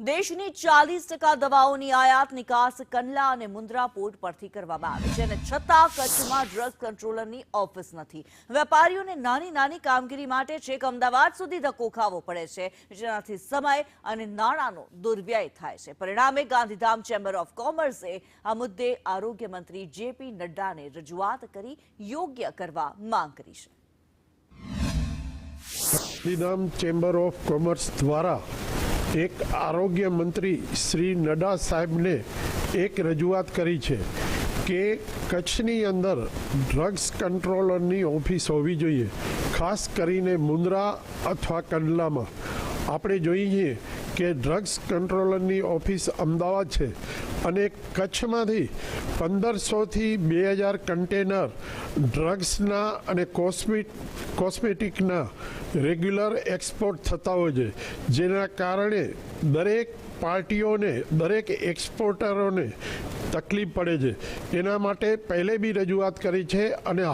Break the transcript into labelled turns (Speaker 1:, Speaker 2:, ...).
Speaker 1: દેશની 40% દવાઓની આયાત નિકાસ કંડલા અને મુન્દ્રા પોર્ટ પરથી કરવામાં આવે છે અને છતાં કચ્છમાં ડ્રગ કંટ્રોલરની ઓફિસ નથી. વેપારીઓને નાની કામગીરી માટે છેક અમદાવાદ સુધી ધક્કો ખાવો પડે છે, જેનાથી સમય અને નાણાંનો દુર્વ્યય થાય છે. પરિણામે ગાંધીધામ ચેમ્બર ઓફ કોમર્સે આ મુદ્દે આરોગ્ય મંત્રી જેપી નડ્ડાને રજૂઆત કરી યોગ્ય કરવા માંગ કરી છે.
Speaker 2: ગાંધીધામ ચેમ્બર ઓફ કોમર્સ દ્વારા એક આરોગ્ય મંત્રી શ્રી નડ્ડા સાહેબને એક રજૂઆત કરી છે કે કચ્છની અંદર ડ્રગ્સ કંટ્રોલરની ઓફિસ હોવી જોઈએ, ખાસ કરીને મુન્દ્રા અથવા કંડલામાં. આપણે જોઈએ કે ડ્રગ્સ કંટ્રોલરની ઓફિસ અમદાવાદ છે અને કચ્છમાંથી 1500થી 2000 કન્ટેનર ડ્રગ્સના અને કોસ્મેટિકના રેગ્યુલર એક્સપોર્ટ થતા હોય છે, જેના કારણે દરેક પાર્ટીઓને, દરેક એક્સપોર્ટરોને તકલીફ પડે છે. એના માટે પહેલે બી રજૂઆત કરી છે અને